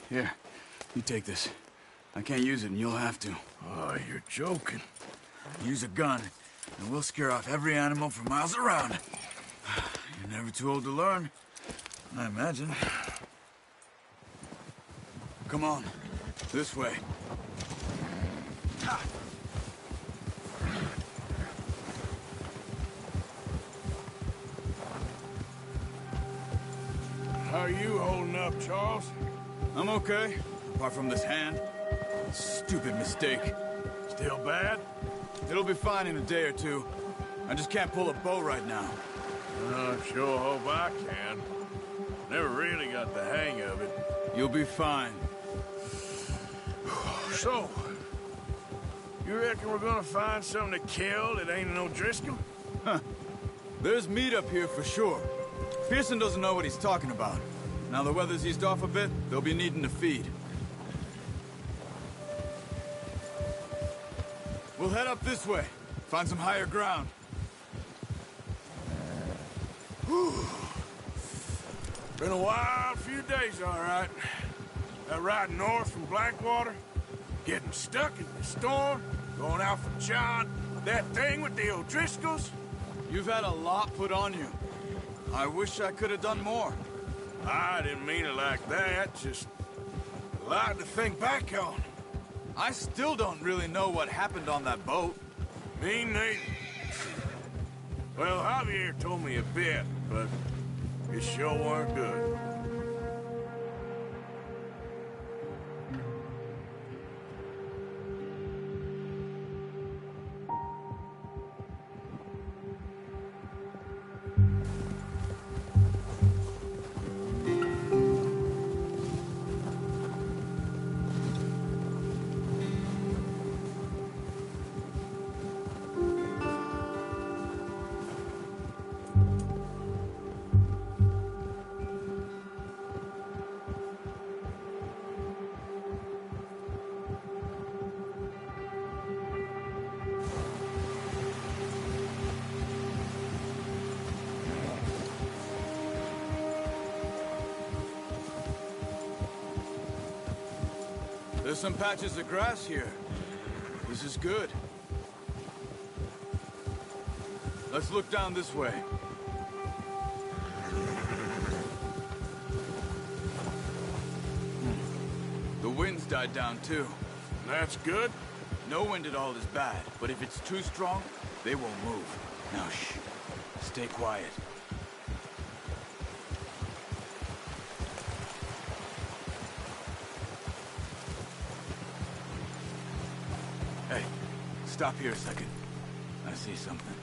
Here, you take this. I can't use it, and you'll have to. Oh, you're joking. Use a gun, and we'll scare off every animal for miles around. You're never too old to learn, I imagine. Come on, this way. How are you holding up, Charles? I'm okay, apart from this hand. Stupid mistake. Still bad? It'll be fine in a day or two. I just can't pull a bow right now. I sure hope I can. Never really got the hang of it. You'll be fine. So, you reckon we're gonna find something to kill that ain't no Driscoll? Huh. There's meat up here for sure. Pearson doesn't know what he's talking about. Now the weather's eased off a bit, they'll be needing to feed. We'll head up this way. Find some higher ground. Whew. Been a wild few days, all right. That ride north from Blackwater, getting stuck in the storm, going out for John, that thing with the O'Driscolls. You've had a lot put on you. I wish I could have done more. I didn't mean it like that, just a lot to think back on. I still don't really know what happened on that boat. Me neither. Well, Javier told me a bit, but it sure weren't good. There's some patches of grass here. This is good. Let's look down this way. The wind's died down too. That's good. No wind at all is bad, but if it's too strong, they won't move. Now shh. Stay quiet. Hey, stop here a second. I see something.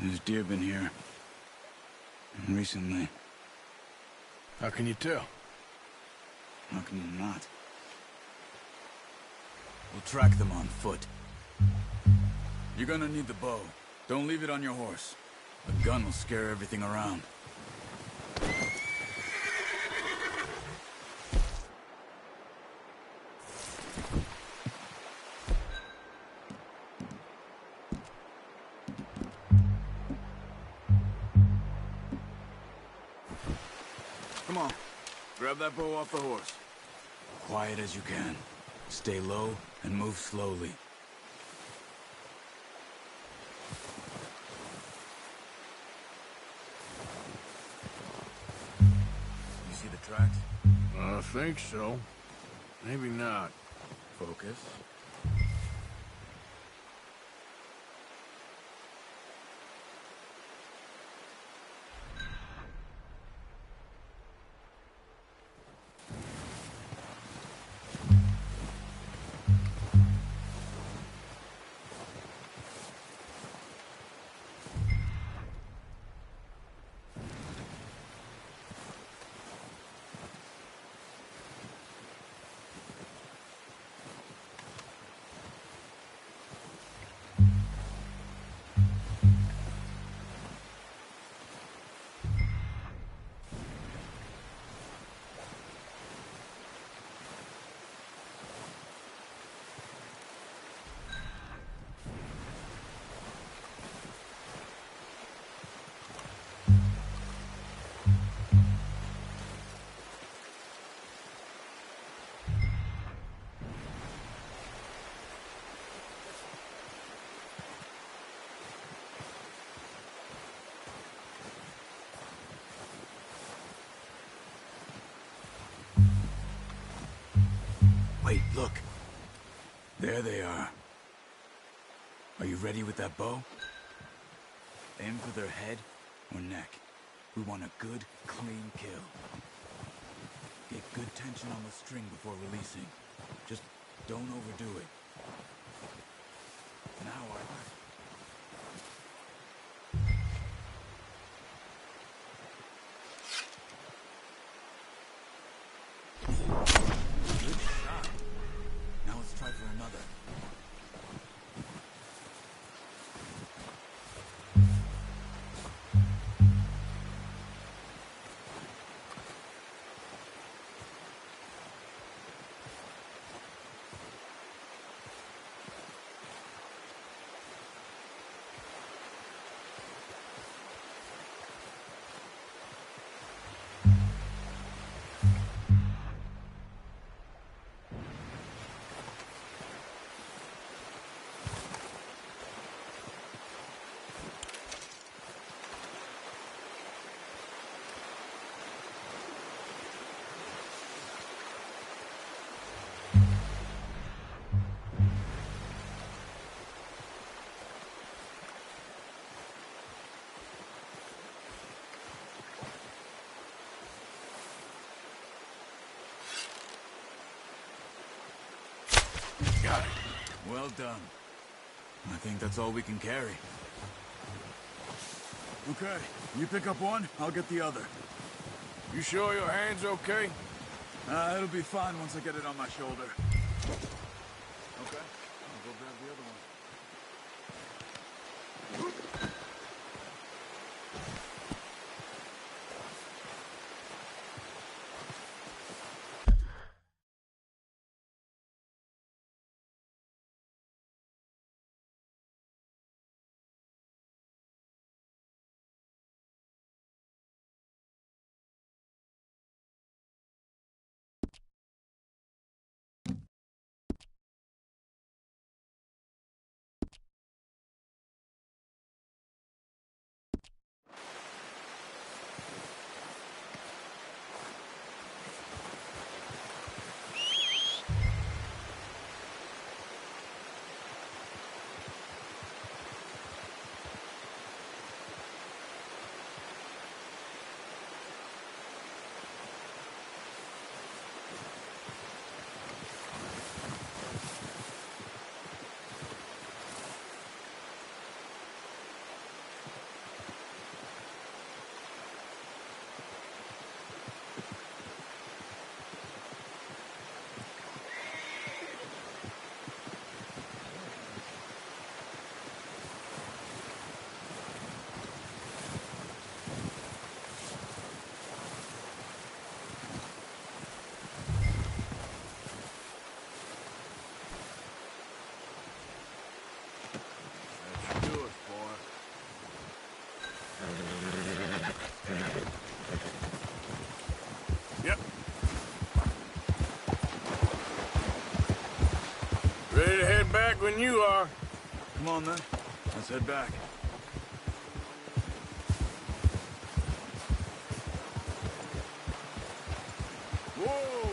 There's deer been here. Recently. How can you tell? How can you not? We'll track them on foot. You're gonna need the bow. Don't leave it on your horse. A gun will scare everything around. Come on. Grab that bow off the horse. Quiet as you can. Stay low and move slowly. You see the tracks? I think so. Maybe not. Focus. Wait, look. There they are. Are you ready with that bow? Aim for their head or neck. We want a good, clean kill. Get good tension on the string before releasing. Just don't overdo it. Now good shot. Now let's try for another. Got it. Well done. I think that's all we can carry. Okay, you pick up one, I'll get the other. You sure your hand's okay? It'll be fine once I get it on my shoulder. Okay, I'll go grab the other one. Ready to head back when you are. Come on, then. Let's head back. Whoa!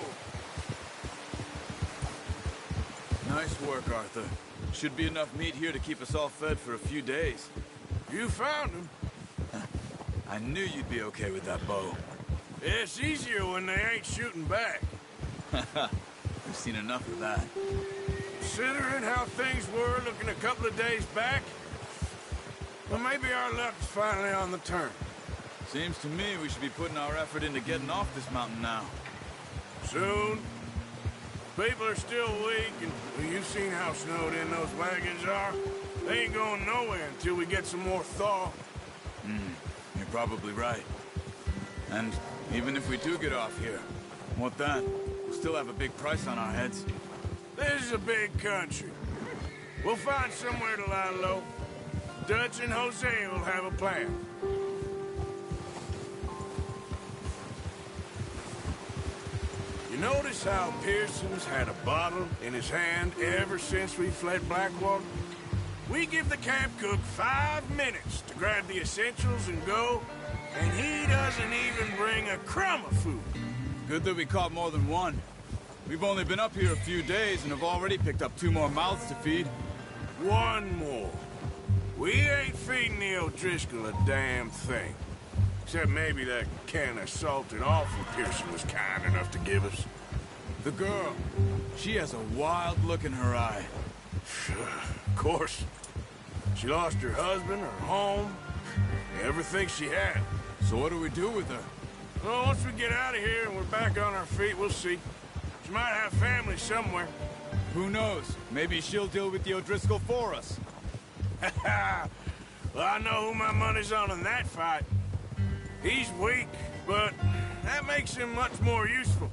Nice work, Arthur. Should be enough meat here to keep us all fed for a few days. You found him. I knew you'd be okay with that bow. It's easier when they ain't shooting back. We've seen enough of that. Considering how things were looking a couple of days back, well, maybe our luck's finally on the turn. Seems to me we should be putting our effort into getting off this mountain now. Soon. People are still weak, and well, you've seen how snowed in those wagons are. They ain't going nowhere until we get some more thaw. You're probably right. And even if we do get off here, what then? We'll still have a big price on our heads. This is a big country. We'll find somewhere to lie low. Dutch and Jose will have a plan. You notice how Pearson's had a bottle in his hand ever since we fled Blackwater? We give the camp cook 5 minutes to grab the essentials and go, and he doesn't even bring a crumb of food. Good that we caught more than one. We've only been up here a few days and have already picked up 2 more mouths to feed. One more. We ain't feeding the O'Driscoll a damn thing. Except maybe that can of salted offal Pearson was kind enough to give us. The girl, she has a wild look in her eye. Of course. She lost her husband, her home, everything she had. So what do we do with her? Well, once we get out of here and we're back on our feet, we'll see. She might have family somewhere. Who knows? Maybe she'll deal with the O'Driscoll for us. Well, I know who my money's on in that fight. He's weak, but that makes him much more useful.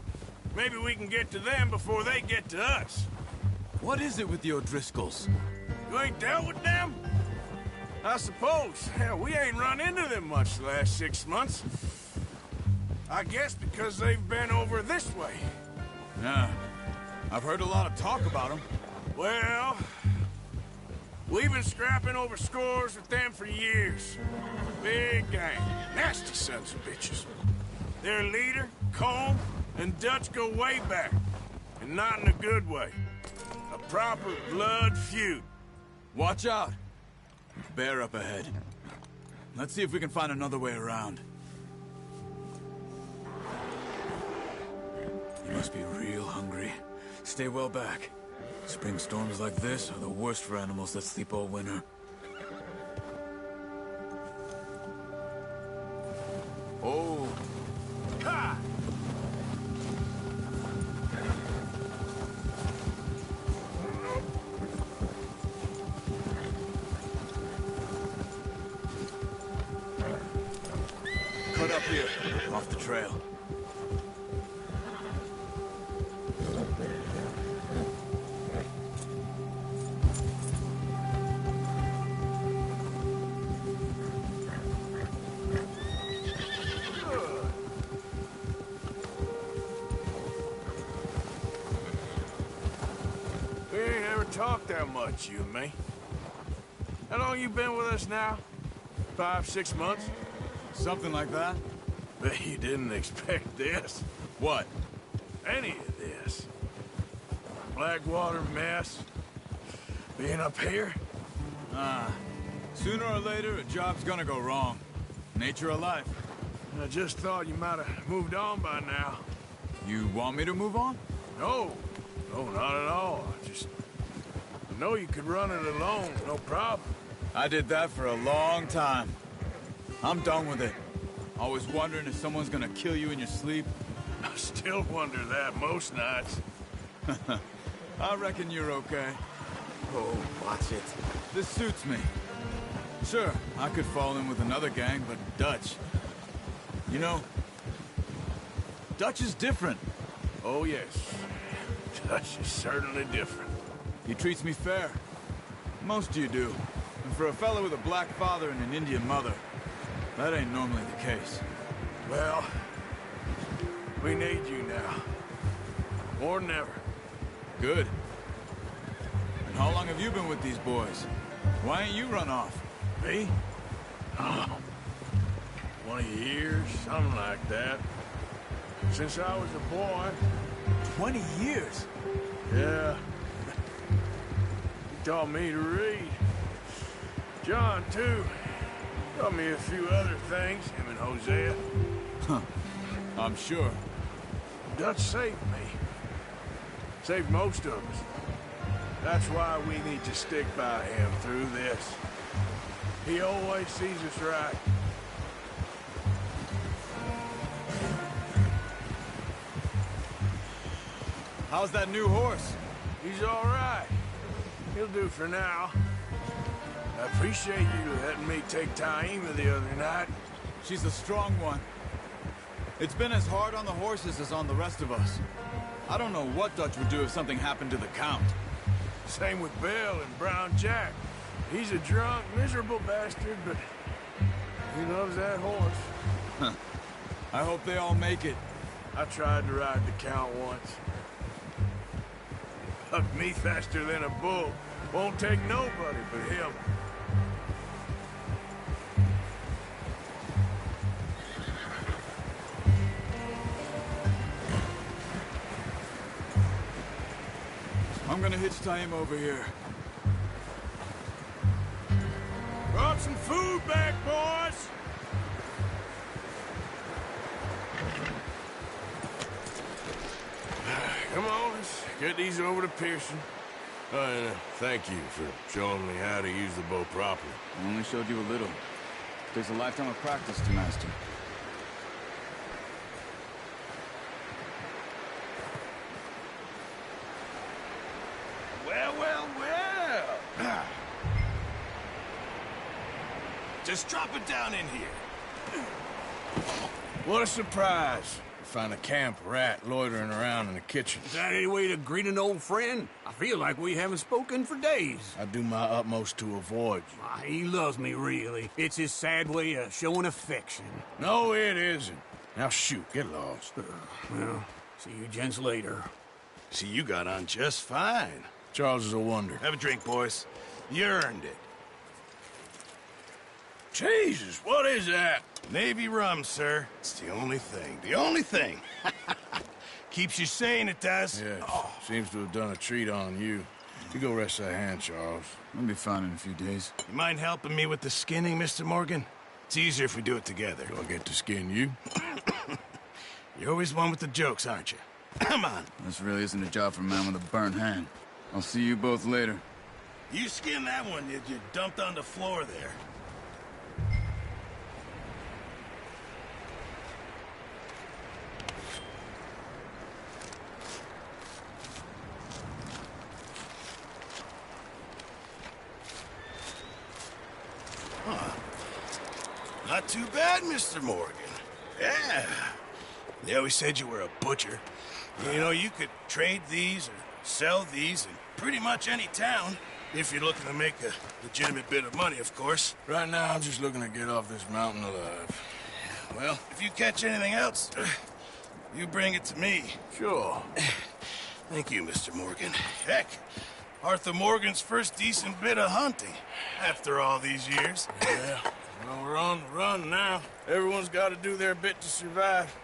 Maybe we can get to them before they get to us. What is it with the O'Driscolls? You ain't dealt with them? I suppose. Hell, we ain't run into them much the last 6 months. I guess because they've been over this way. Yeah. I've heard a lot of talk about them. Well, we've been scrapping over scores with them for years. Big gang. Nasty sons of bitches. Their leader, Colm, and Dutch go way back. And not in a good way. A proper blood feud. Watch out. Bear up ahead. Let's see if we can find another way around. You must be real hungry. Stay well back. Spring storms like this are the worst for animals that sleep all winter. Oh. Ha! Cut up here, off the trail. We ain't ever talked that much, you and me. How long you been with us now? 5, 6 months? Something like that? Bet you didn't expect this. What? Any of this. Blackwater mess. Being up here? Sooner or later, a job's gonna go wrong. Nature of life. I just thought you might have moved on by now. You want me to move on? No. No, not at all. I know you could run it alone, no problem. I did that for a long time. I'm done with it. Always wondering if someone's gonna kill you in your sleep. I still wonder that most nights. I reckon you're okay. Oh, watch it. This suits me. Sure, I could fall in with another gang, but Dutch... You know, Dutch is different. Oh, yes. Dutch is certainly different. He treats me fair. Most of you do. And for a fellow with a black father and an Indian mother, that ain't normally the case. Well, we need you now. More than ever. Good. And how long have you been with these boys? Why ain't you run off? Me? Oh, 20 years, something like that. Since I was a boy. 20 years? Yeah. He taught me to read. John, too. Taught me a few other things, him and Hosea. Huh. I'm sure. Dutch saved me. Saved most of us. That's why we need to stick by him through this. He always sees us right. How's that new horse? He's all right. He'll do for now. I appreciate you letting me take Taima the other night. She's a strong one. It's been as hard on the horses as on the rest of us. I don't know what Dutch would do if something happened to the Count. Same with Bill and Brown Jack. He's a drunk, miserable bastard, but he loves that horse. Huh. I hope they all make it. I tried to ride the Count once. Hugged me faster than a bull. Won't take nobody but him. I'm gonna hitch tie him over here. Brought some food back, boys! Come on, let's get these over to Pearson. And thank you for showing me how to use the bow properly. I only showed you a little. Takes a lifetime of practice to master. Well, well, well! Just drop it down in here. What a surprise. Find a camp rat loitering around in the kitchen. Is that any way to greet an old friend? I feel like we haven't spoken for days. I do my utmost to avoid you. Why, he loves me, really. It's his sad way of showing affection. No, it isn't. Now shoot, get lost. Well, see you gents later. See, you got on just fine. Charles is a wonder. Have a drink, boys. You earned it. Jesus, what is that? Navy rum, sir. It's the only thing. The only thing. Keeps you sane, it does. Yes, seems to have done a treat on you. You go rest that hand, Charles. I'll be fine in a few days. You mind helping me with the skinning, Mr. Morgan? It's easier if we do it together. Do I get to skin you? You're always one with the jokes, aren't you? Come on. This really isn't a job for a man with a burnt hand. I'll see you both later. You skinned that one that you dumped on the floor there. Not too bad, Mr. Morgan. Yeah. They always said you were a butcher. You know, you could trade these or sell these in pretty much any town, if you're looking to make a legitimate bit of money, of course. Right now, I'm just looking to get off this mountain alive. Well, if you catch anything else, you bring it to me. Sure. Thank you, Mr. Morgan. Heck, Arthur Morgan's first decent bit of hunting after all these years. Yeah. Well, we're on the run now. Everyone's got to do their bit to survive.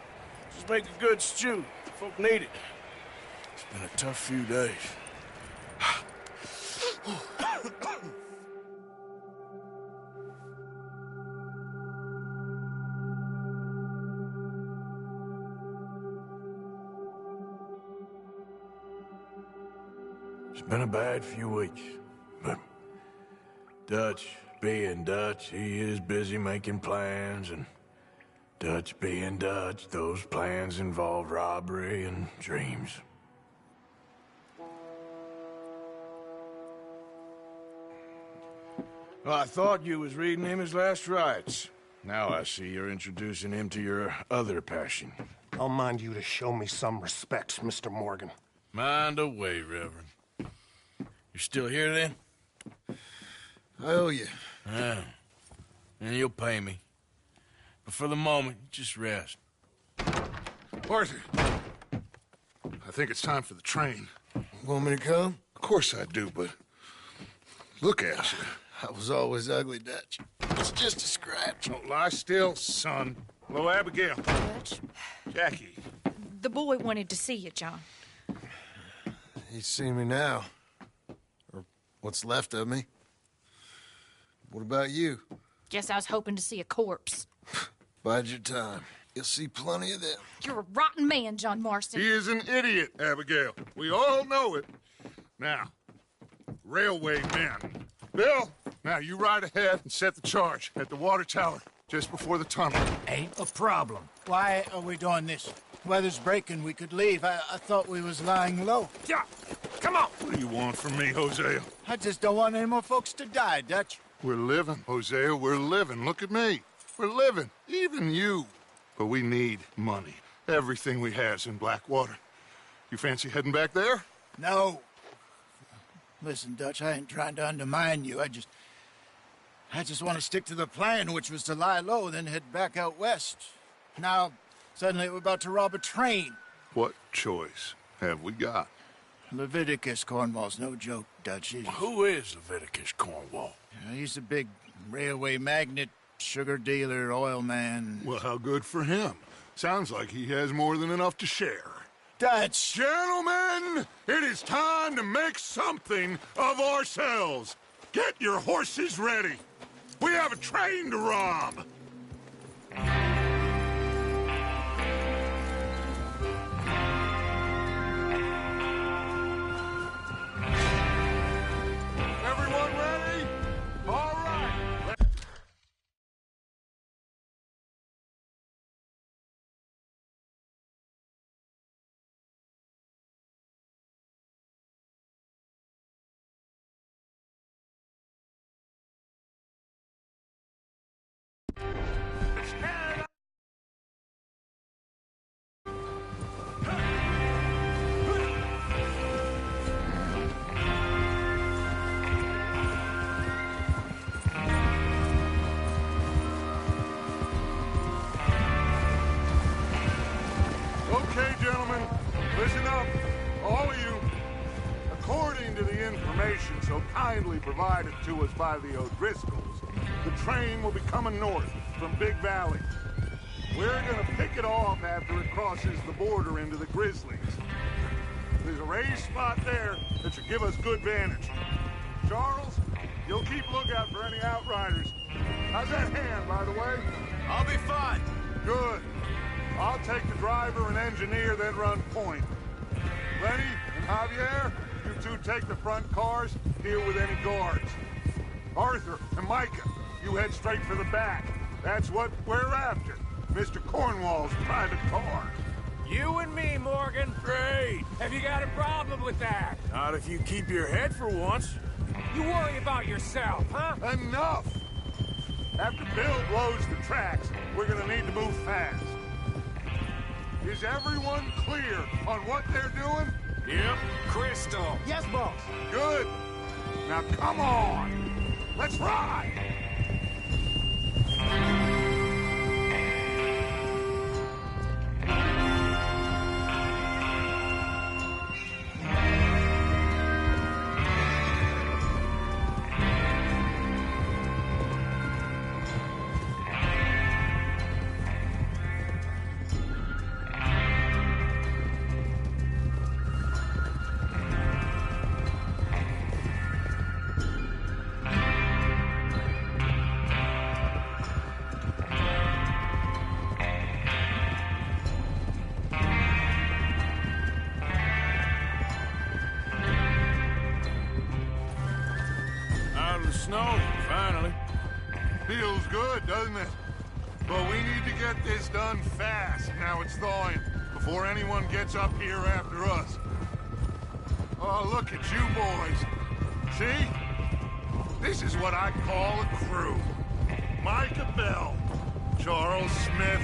Just make a good stew. Folk need it. It's been a tough few days. It's been a bad few weeks, but Dutch being Dutch, he is busy making plans, and Dutch being Dutch, those plans involve robbery and dreams. Well, I thought you was reading him his last rites. Now I see you're introducing him to your other passion. I'll mind you to show me some respect, Mr. Morgan. Mind away, Reverend. You're still here, then? I owe you. Yeah. And you'll pay me. But for the moment, just rest. Arthur, I think it's time for the train. Want me to come? Of course I do, but look at you. I was always ugly, Dutch. It's just a scratch. Don't lie still, son. Hello, Abigail. Dutch, Jackie. the boy wanted to see you, John. He's seen me now. Or what's left of me. What about you? Guess I was hoping to see a corpse. Bide your time. You'll see plenty of them. You're a rotten man, John Marston. He is an idiot, Abigail. We all know it. Now, railway men. Bill, now you ride ahead and set the charge at the water tower just before the tunnel. Ain't a problem. Why are we doing this? Weather's breaking. We could leave. I thought we was lying low. Yeah, come on. What do you want from me, Hosea? I just don't want any more folks to die, Dutch. We're living, Hosea. We're living. Look at me. We're living. Even you. But we need money. Everything we has in Blackwater. You fancy heading back there? No. Listen, Dutch, I ain't trying to undermine you. I just want to stick to the plan, which was to lie low, then head back out west. Now, suddenly we're about to rob a train. What choice have we got? Leviticus Cornwall's no joke, Dutch. Who is Leviticus Cornwall? He's a big railway magnate, sugar dealer, oil man. Well, how good for him. Sounds like he has more than enough to share. Dutch! Gentlemen, it is time to make something of ourselves. Get your horses ready. We have a train to rob. Everyone ready? All right. Okay, gentlemen, listen up, all of you. According to the information so kindly provided to us by the O'Driscolls, the train will be coming north from Big Valley. We're gonna pick it off after it crosses the border into the Grizzlies. There's a raised spot there that should give us good vantage. Charles, you'll keep lookout for any outriders. How's that hand, by the way? I'll be fine. Good. I'll take the driver and engineer, then run point. Lenny and Javier, you two take the front cars, deal with any guards. Arthur and Micah, you head straight for the back. That's what we're after. Mr. Cornwall's private car. You and me, Morgan. Great. Have you got a problem with that? Not if you keep your head for once. You worry about yourself, huh? Enough! After Bill blows the tracks, we're gonna need to move fast. Is everyone clear on what they're doing? Yep. Crystal. Yes, boss. Good. Now come on. Let's ride. Snow, finally. Feels good, doesn't it? But we need to get this done fast, now it's thawing, before anyone gets up here after us. Oh, look at you boys. See? This is what I call a crew. Micah Bell, Charles Smith,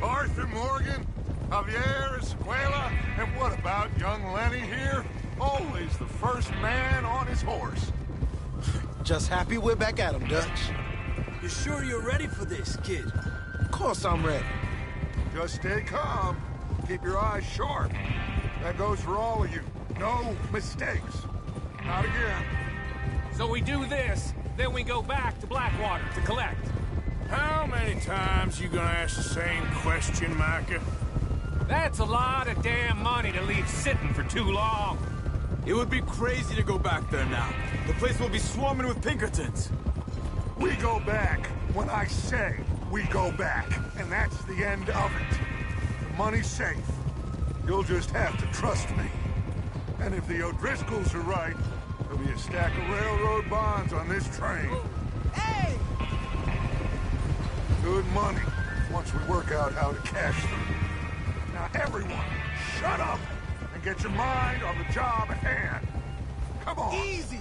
Arthur Morgan, Javier Escuela, and what about young Lenny here? Always the first man on his horse. Just happy we're back at 'em, Dutch. You sure you're ready for this, kid? Of course I'm ready. Just stay calm. Keep your eyes sharp. That goes for all of you. No mistakes. Not again. So we do this, then we go back to Blackwater to collect. How many times you gonna ask the same question, Micah? That's a lot of damn money to leave sitting for too long. It would be crazy to go back there now. The place will be swarming with Pinkertons. We go back when I say we go back, and that's the end of it. The money's safe. You'll just have to trust me. And if the O'Driscolls are right, there'll be a stack of railroad bonds on this train. Hey! Good money, once we work out how to cash them. Now everyone, shut up and get your mind on the job at hand. Come on. Easy!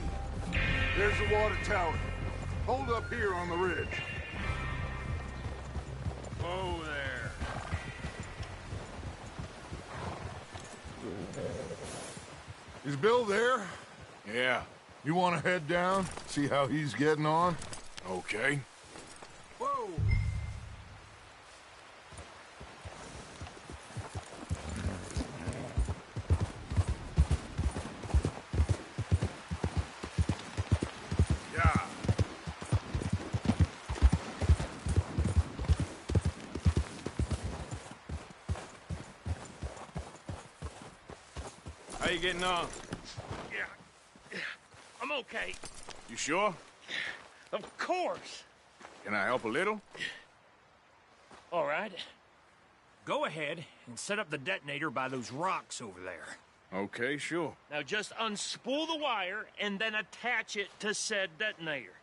There's the water tower. Hold up here on the ridge. Whoa there. Is Bill there? Yeah. You want to head down, see how he's getting on? Okay. Whoa! Yeah. How you getting on? Yeah, I'm okay. You sure? Of course. Can I help a little? All right. Go ahead and set up the detonator by those rocks over there. Okay, sure. Now just unspool the wire and then attach it to said detonator.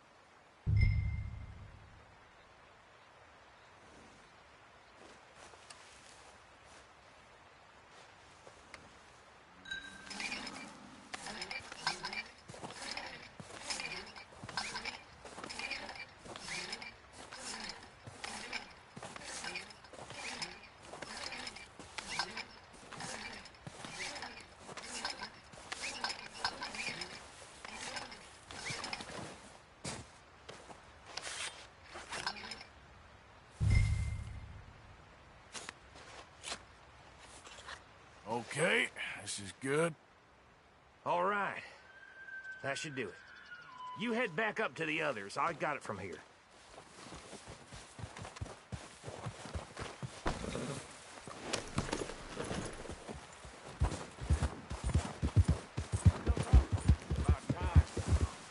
Okay, this is good. All right. That should do it. You head back up to the others. I got it from here.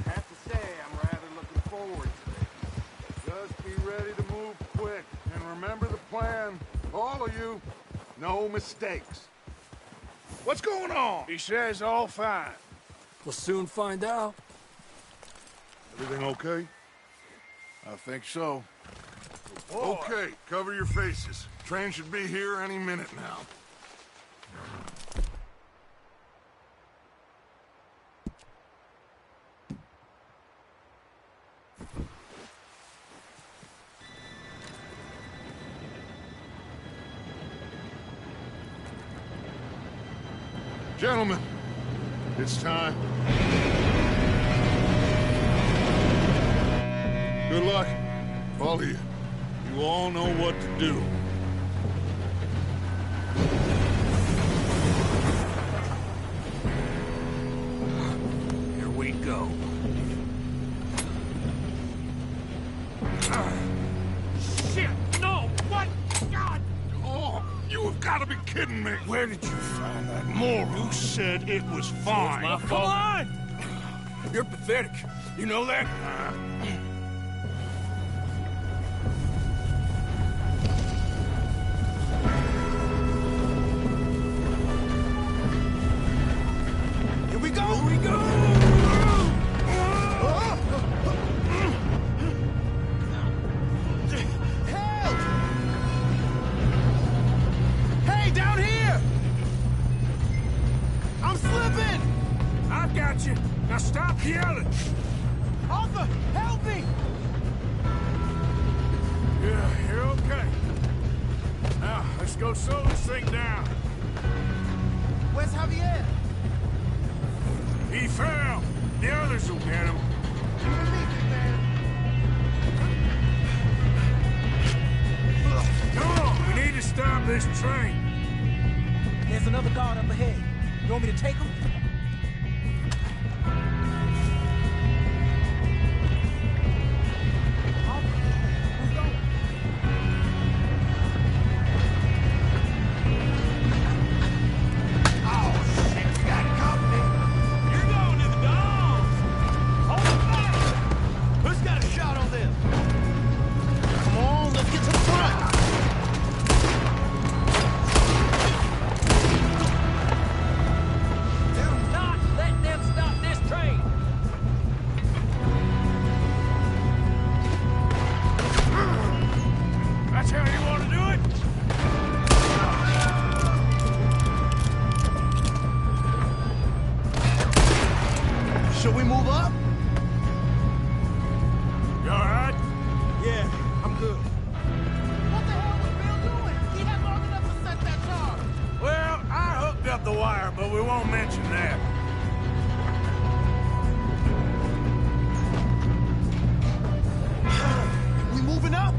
Have to say, I'm rather looking forward to it. Just be ready to move quick, and remember the plan. All of you, no mistakes. What's going on? He says all fine. We'll soon find out. Everything okay? I think so. Okay, cover your faces. Train should be here any minute now. Gentlemen, it's time. Good luck, all of you. You all know what to do. Here we go. Shit! No! What? God! Oh, you have got to be kidding me. Where did you find that moral? You said it was fine. My fault. Come on! You're pathetic. You know that? Here we go! Here we go! Help! Hey, down here! I'm slipping! I've got you. Now stop yelling. Arthur, help me! Yeah, you're okay. Now, let's go slow this thing down. Where's Javier? He fell. The others will get him. You believe me, man. Come on, we need to stop this train. There's another guard up ahead. You want me to take him? Should we move up? You all right? Yeah, I'm good. What the hell was Bill doing? He had long enough to set that charge. Well, I hooked up the wire, but we won't mention that. We moving up?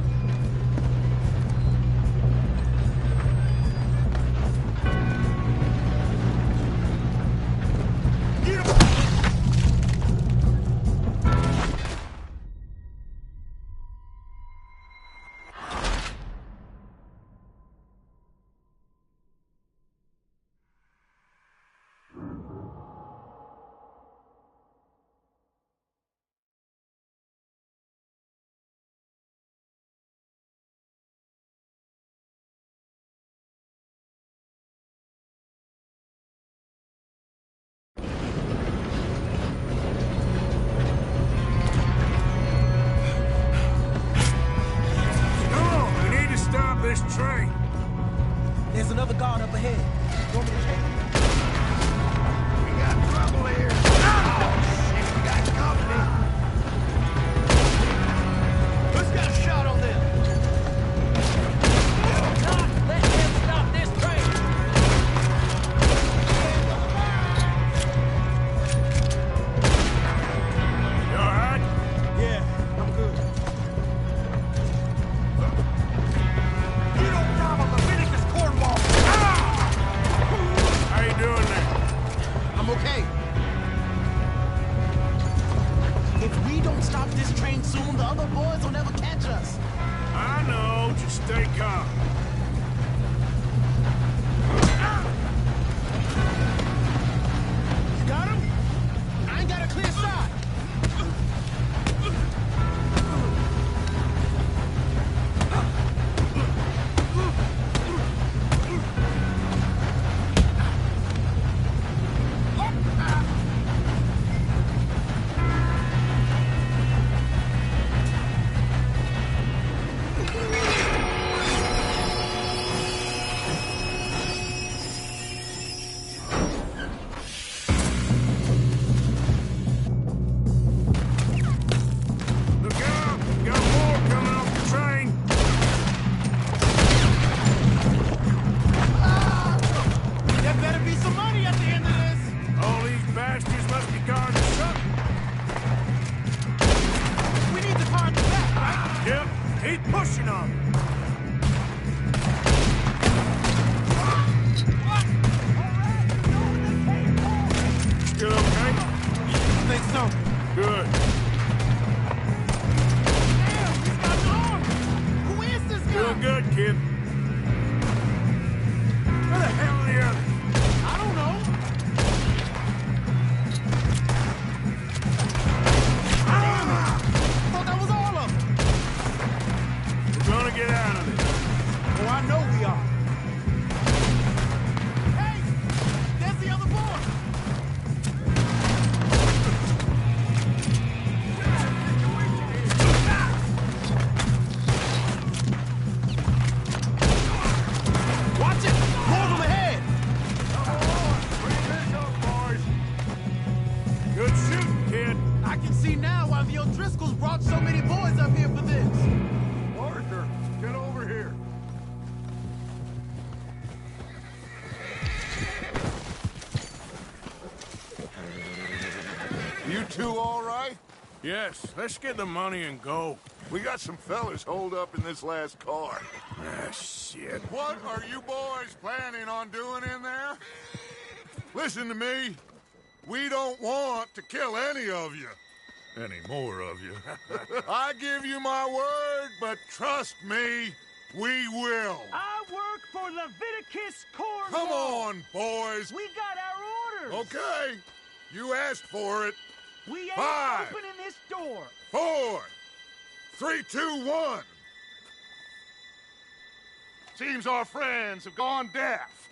and soon the other boys will never catch us. I know, just stay calm. You got him? I ain't got a clear shot. Yes, let's get the money and go. We got some fellas holed up in this last car. Ah, shit. What are you boys planning on doing in there? Listen to me. We don't want to kill any of you. Any more of you. I give you my word, but trust me, we will. I work for Leviticus Corps. Come on, boys. We got our orders. Okay. You asked for it. We ain't 5, opening this door. 4, 3, 2, 1. Seems our friends have gone deaf.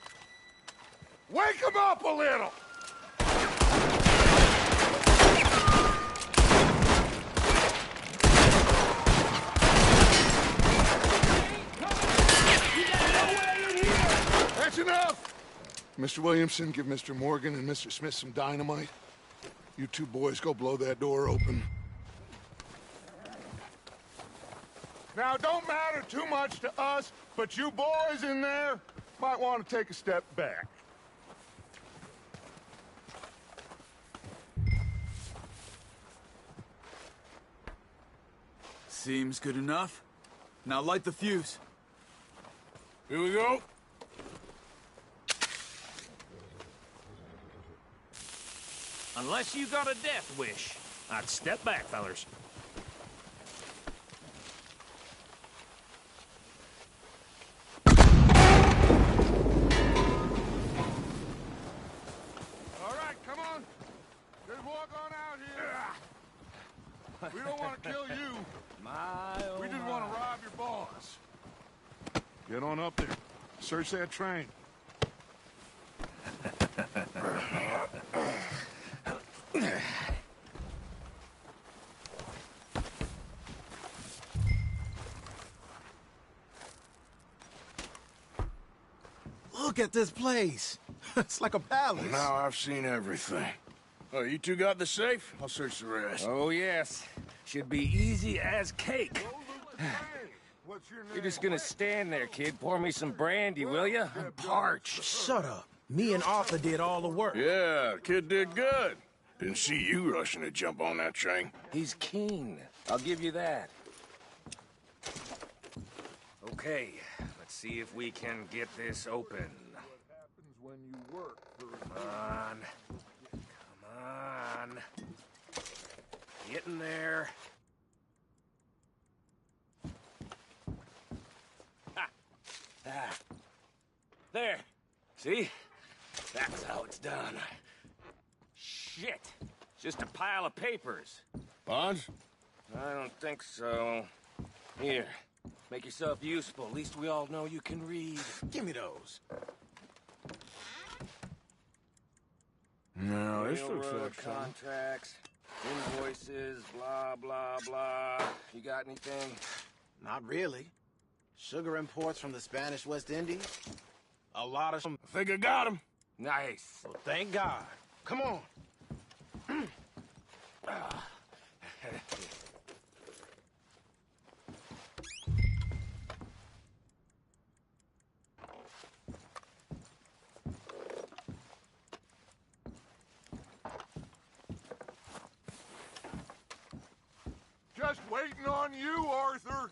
Wake them up a little. That's enough. Mr. Williamson, give Mr. Morgan and Mr. Smith some dynamite. You two boys go blow that door open. Now, it don't matter too much to us, but you boys in there might want to take a step back. Seems good enough. Now light the fuse. Here we go. Unless you got a death wish, I'd step back, fellers. All right, come on. Just walk on out here. We don't want to kill you. We just want to rob your boss. Get on up there. Search that train. Look at this place. It's like a palace. Well, now I've seen everything. Oh, you two got the safe? I'll search the rest. Oh, yes. Should be easy as cake. What's your name? You're just gonna stand there, kid. Pour me some brandy, will you? I'm parched. Shut up. Me and Arthur did all the work. Yeah, kid did good. Didn't see you rushing to jump on that train. He's keen. I'll give you that. Okay, let's see if we can get this open. What happens when you work for Come on. Come on. Get in there. See? That's how it's done. Shit. It's just a pile of papers. Bonds? I don't think so. Here. Make yourself useful. At least we all know you can read. Give me those. No, this looks Railroad like something. contracts, invoices, blah, blah, blah. You got anything? Not really. Sugar imports from the Spanish West Indies. A lot of them. I think I got him. Nice. Well, thank God. Come on. Just waiting on you, Arthur.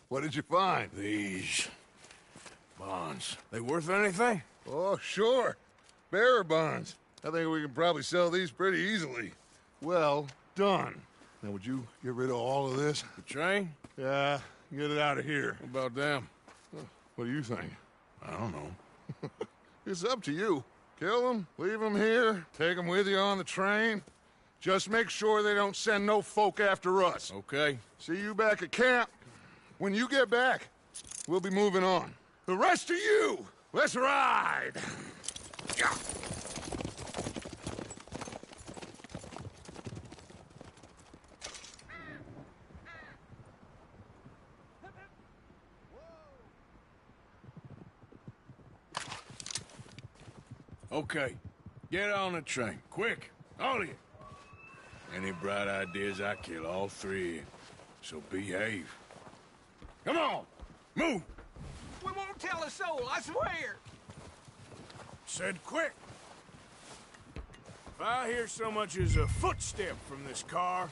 What did you find? These bonds. They worth anything? Oh, sure. Bearer bonds. I think we can probably sell these pretty easily. Well done. Now, would you get rid of all of this? The train? Yeah, get it out of here. What about them? What do you think? I don't know. It's up to you. Kill them, leave them here, take them with you on the train. Just make sure they don't send no folk after us. Okay. See you back at camp. When you get back, we'll be moving on. The rest of you, let's ride! Yeah. Okay. Get on the train. Quick. All of you. Any bright ideas, I kill all three of you. So behave. Come on! Move! We won't tell a soul, I swear. Said quick. If I hear so much as a footstep from this car,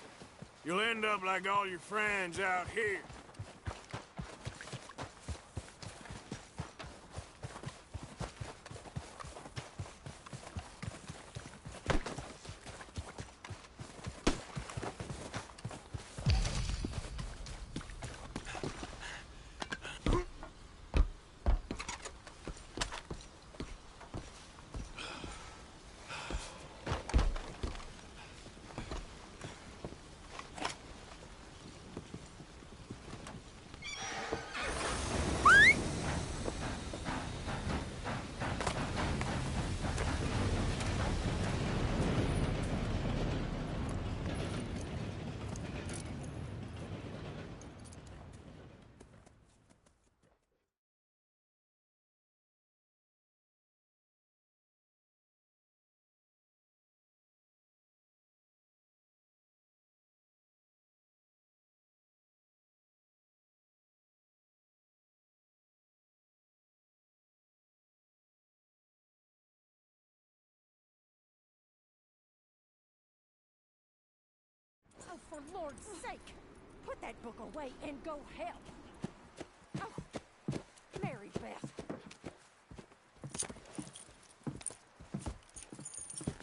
you'll end up like all your friends out here. Oh, for Lord's sake, put that book away and go help. Oh, Mary Beth.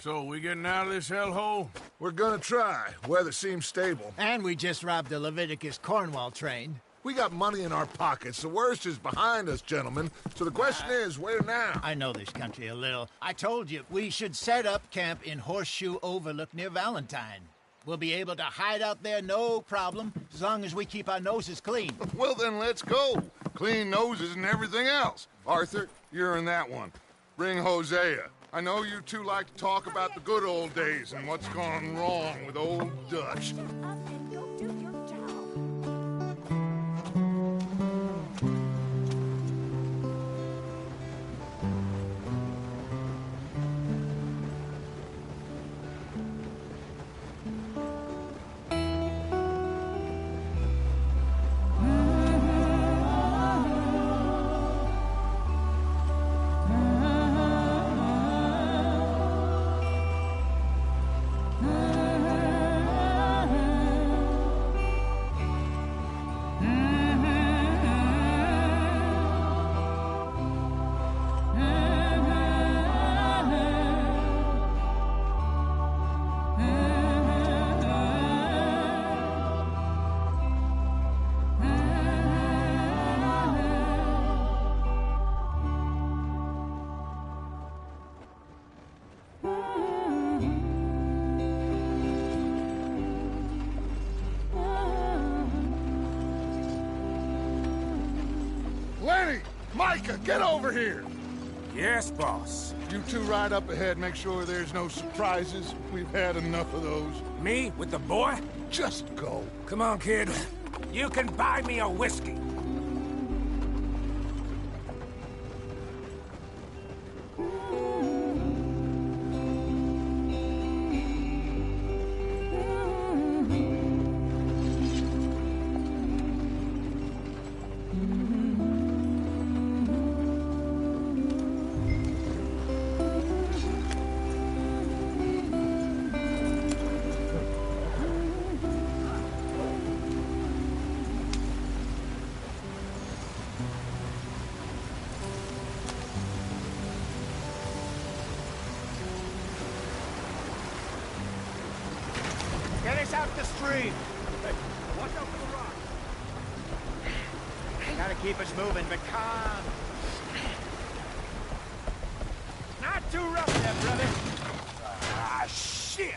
So, we getting out of this hellhole? We're gonna try. Weather seems stable. And we just robbed the Leviticus Cornwall train. We got money in our pockets. The worst is behind us, gentlemen. So the question is, where now? I know this country a little. I told you, we should set up camp in Horseshoe Overlook near Valentine. We'll be able to hide out there, no problem, as long as we keep our noses clean. Well, then let's go. Clean noses and everything else. Arthur, you're in that one. Bring Hosea. I know you two like to talk about the good old days and what's gone wrong with old Dutch. Micah, get over here! Yes, boss. You two ride up ahead, make sure there's no surprises. We've had enough of those. Me with the boy? Just go. Come on, kid. You can buy me a whiskey. Get us out the stream. Hey, watch out for the rock. Gotta keep us moving, but calm. Not too rough there, brother. Ah, shit!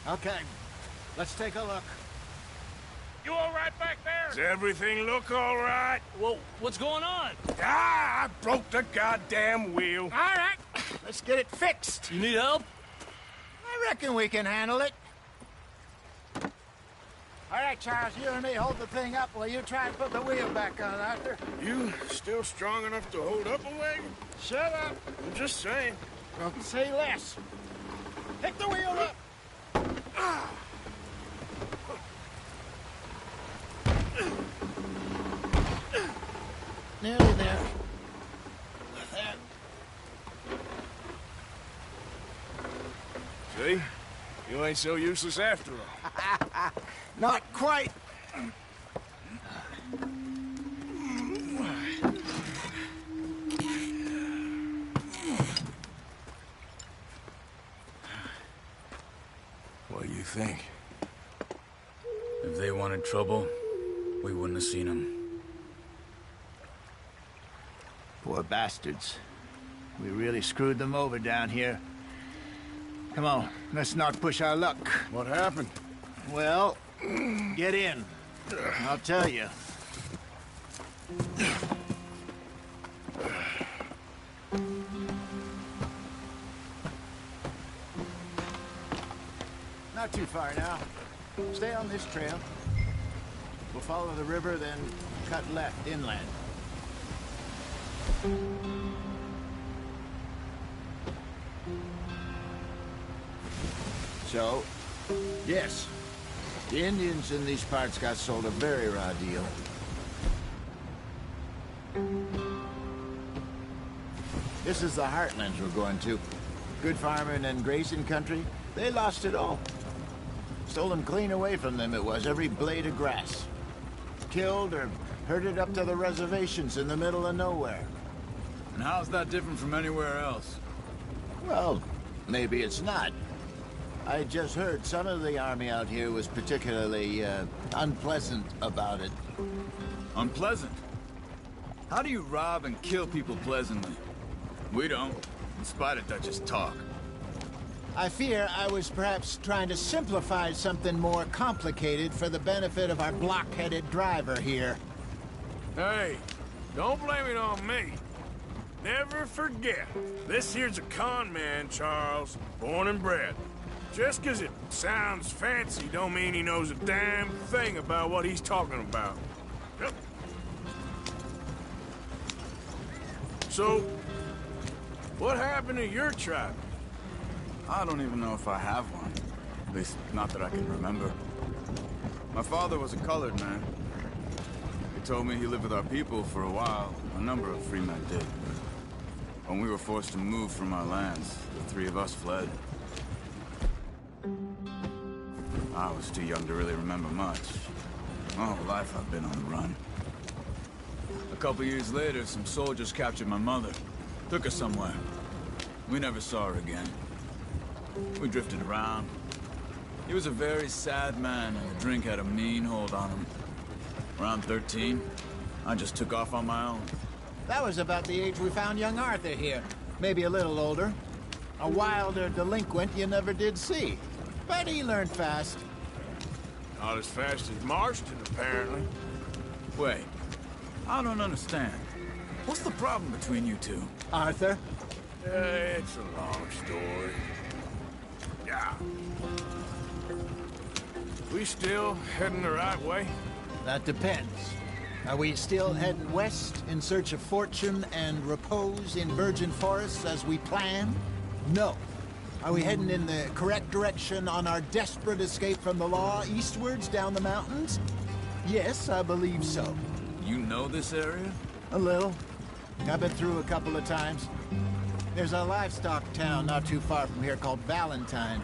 Okay, let's take a look. You all right back there? Does everything look all right? Well, what's going on? Ah, I broke the goddamn wheel. All right, let's get it fixed. You need help? I reckon we can handle it. All right, Charles, you and me hold the thing up while you try and put the wheel back on, Arthur. You still strong enough to hold up a wagon? Shut up. I'm just saying. Well, say less. Pick the wheel up. Nearly there. There. See? You ain't so useless after all. Not quite. What do you think? If they wanted trouble, we wouldn't have seen them. Poor bastards. We really screwed them over down here. Come on, let's not push our luck. What happened? Well, get in. I'll tell you. Not too far now. Stay on this trail. We'll follow the river, then cut left inland. So, yes, the Indians in these parts got sold a very raw deal. This is the heartlands we're going to. Good farming and grazing country, they lost it all. Stolen clean away from them it was, every blade of grass. Killed or herded up to the reservations in the middle of nowhere. And how's that different from anywhere else? Well, maybe it's not. I just heard some of the army out here was particularly, unpleasant about it. Unpleasant? How do you rob and kill people pleasantly? We don't, in spite of Dutch's talk. I fear I was perhaps trying to simplify something more complicated for the benefit of our block-headed driver here. Hey, don't blame it on me. Never forget, this here's a con man, Charles, born and bred. Just 'cause it sounds fancy don't mean he knows a damn thing about what he's talking about. Yep. So, what happened to your tribe? I don't even know if I have one. At least, not that I can remember. My father was a colored man. He told me he lived with our people for a while. A number of free men did. When we were forced to move from our lands, the three of us fled. I was too young to really remember much. My whole life I've been on the run. A couple years later, some soldiers captured my mother. Took her somewhere. We never saw her again. We drifted around. He was a very sad man, and the drink had a mean hold on him. Around 13, I just took off on my own. That was about the age we found young Arthur here. Maybe a little older. A wilder delinquent you never did see. But he learned fast. Not as fast as Marston, apparently. Wait, I don't understand. What's the problem between you two? Arthur? It's a long story. Yeah. We still heading the right way? That depends. Are we still heading west in search of fortune and repose in virgin forests as we planned? No. Are we heading in the correct direction on our desperate escape from the law eastwards down the mountains? Yes, I believe so. You know this area? A little. I've been through a couple of times. There's a livestock town not too far from here called Valentine.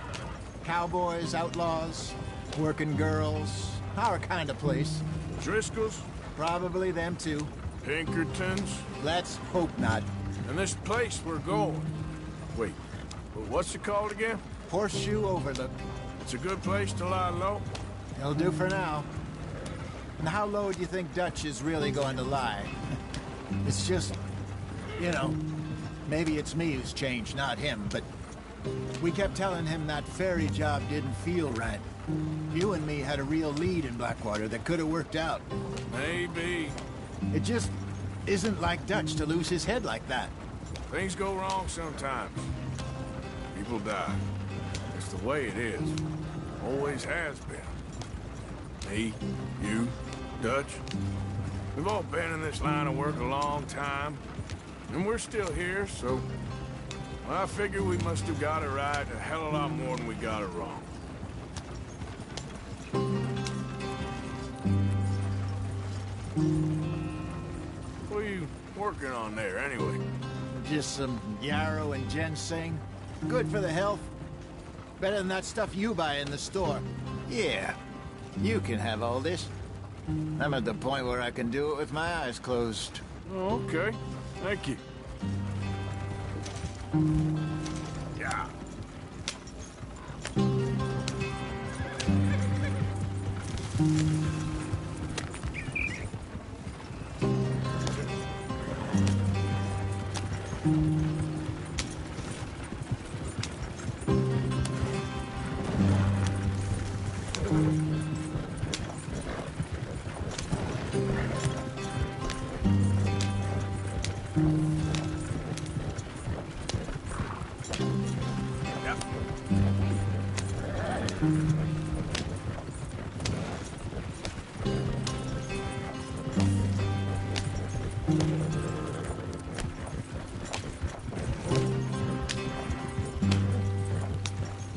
Cowboys, outlaws, working girls, our kind of place. Driscoll's? Probably them too. Pinkertons? Let's hope not. And this place we're going. Wait, what's it called again? Horseshoe Overlook. It's a good place to lie low? It'll do for now. And how low do you think Dutch is really going to lie? It's just, you know, maybe it's me who's changed, not him, but we kept telling him that ferry job didn't feel right. You and me had a real lead in Blackwater that could have worked out. Maybe. It just isn't like Dutch to lose his head like that. Things go wrong sometimes. People die. It's the way it is. Always has been. Me, you, Dutch. We've all been in this line of work a long time. And we're still here, so... I figure we must have got it right a hell of a lot more than we got it wrong. What are you working on there, anyway? Just some yarrow and ginseng. Good for the health. Better than that stuff you buy in the store. Yeah, you can have all this. I'm at the point where I can do it with my eyes closed. Oh, okay. Thank you. Yeah.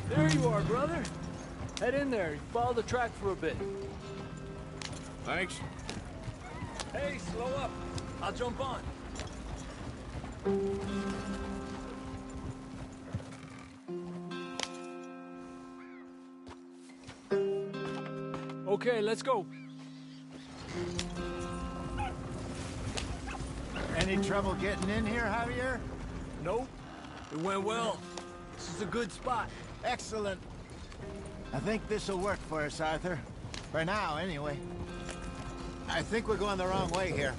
There you are, brother. Head in there. Follow the track for a bit. Thanks. Hey, slow up. I'll jump on. Okay, let's go. Any trouble getting in here, Javier? Nope. It went well. This is a good spot. Excellent. I think this'll work for us, Arthur. For now, anyway. I think we're going the wrong way here.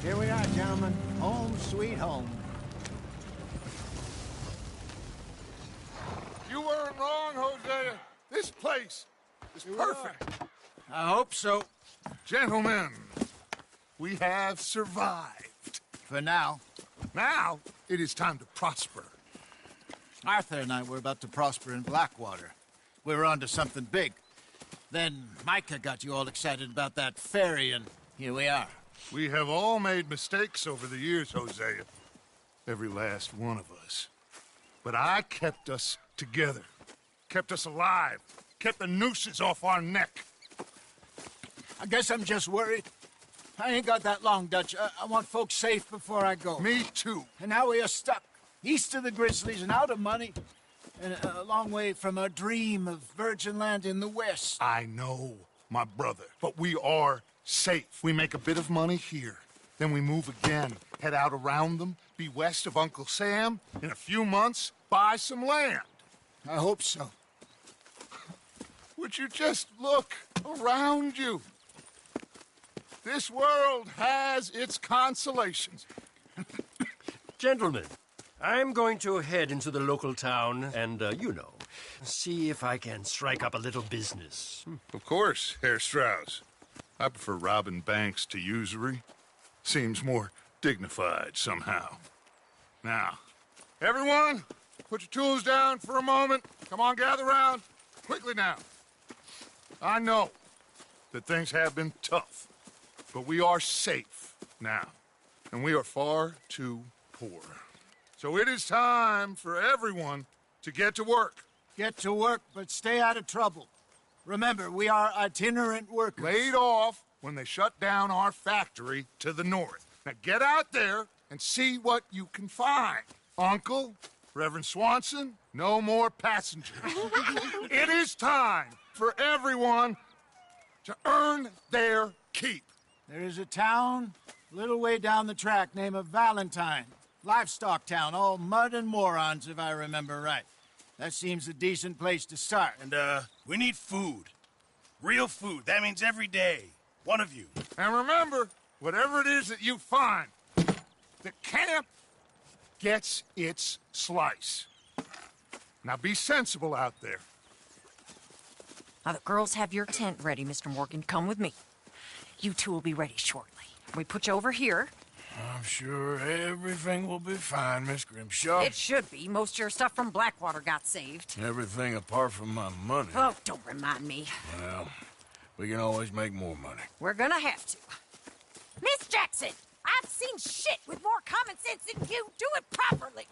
Here we are, gentlemen. Home sweet home. You weren't wrong, Hosea. This place is perfect. I hope so. Gentlemen, we have survived. For now. Now, it is time to prosper. Arthur and I were about to prosper in Blackwater. We were onto something big. Then Micah got you all excited about that ferry, and here we are. We have all made mistakes over the years, Hosea. Every last one of us. But I kept us together. Kept us alive. Kept the nooses off our neck. I guess I'm just worried. I ain't got that long, Dutch. I want folks safe before I go. Me too. And now we are stuck. East of the Grizzlies and out of money. And a long way from our dream of virgin land in the west. I know, my brother. But we are safe. We make a bit of money here. Then we move again. Head out around them. Be west of Uncle Sam. In a few months, buy some land. I hope so. Would you just look around you? This world has its consolations. Gentlemen, I'm going to head into the local town and, see if I can strike up a little business. Of course, Herr Strauss. I prefer robbing banks to usury. Seems more dignified somehow. Now, everyone, put your tools down for a moment. Come on, gather round. Quickly now. I know that things have been tough, but we are safe now, and we are far too poor. So it is time for everyone to get to work. Get to work, but stay out of trouble. Remember, we are itinerant workers. Laid off when they shut down our factory to the north. Now get out there and see what you can find. Uncle, Reverend Swanson, no more passengers. It is time for everyone to earn their keep. There is a town a little way down the track named Valentine. Livestock town, all mud and morons, if I remember right. That seems a decent place to start. And, we need food. Real food. That means every day. One of you. And remember, whatever it is that you find, the camp gets its slice. Now be sensible out there. Now, the girls have your tent ready, Mr. Morgan. Come with me. You two will be ready shortly. We put you over here. I'm sure everything will be fine, Miss Grimshaw. It should be. Most of your stuff from Blackwater got saved. Everything apart from my money. Oh, don't remind me. Well, we can always make more money. We're gonna have to. Miss Jackson, I've seen shit with more common sense than you. Do it properly.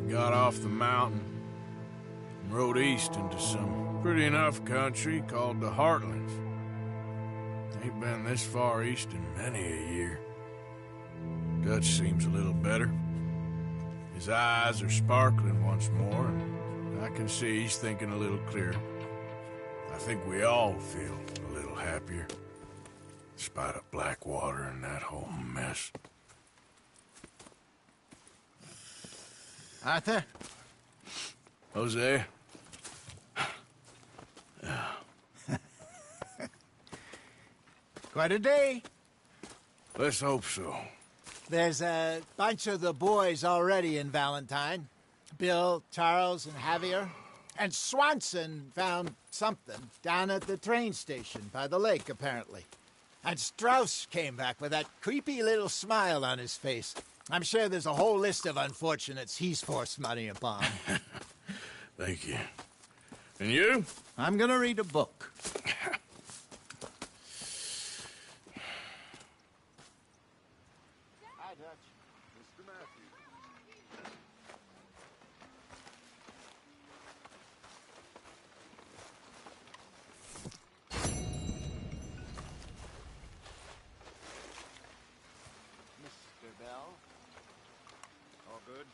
Got off the mountain and rode east into some pretty enough country called the Heartlands. Ain't been this far east in many a year. Dutch seems a little better. His eyes are sparkling once more, and I can see he's thinking a little clearer. I think we all feel a little happier, in spite of Blackwater and that whole mess. Arthur? Jose? Quite a day. Let's hope so. There's a bunch of the boys already in Valentine. Bill, Charles, and Javier. And Swanson found something down at the train station by the lake, apparently. And Strauss came back with that creepy little smile on his face. I'm sure there's a whole list of unfortunates he's forced money upon. Thank you. And you? I'm gonna read a book. Hi, Dutch. Mr. Matthews. Mr. Bell? All good?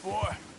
boy.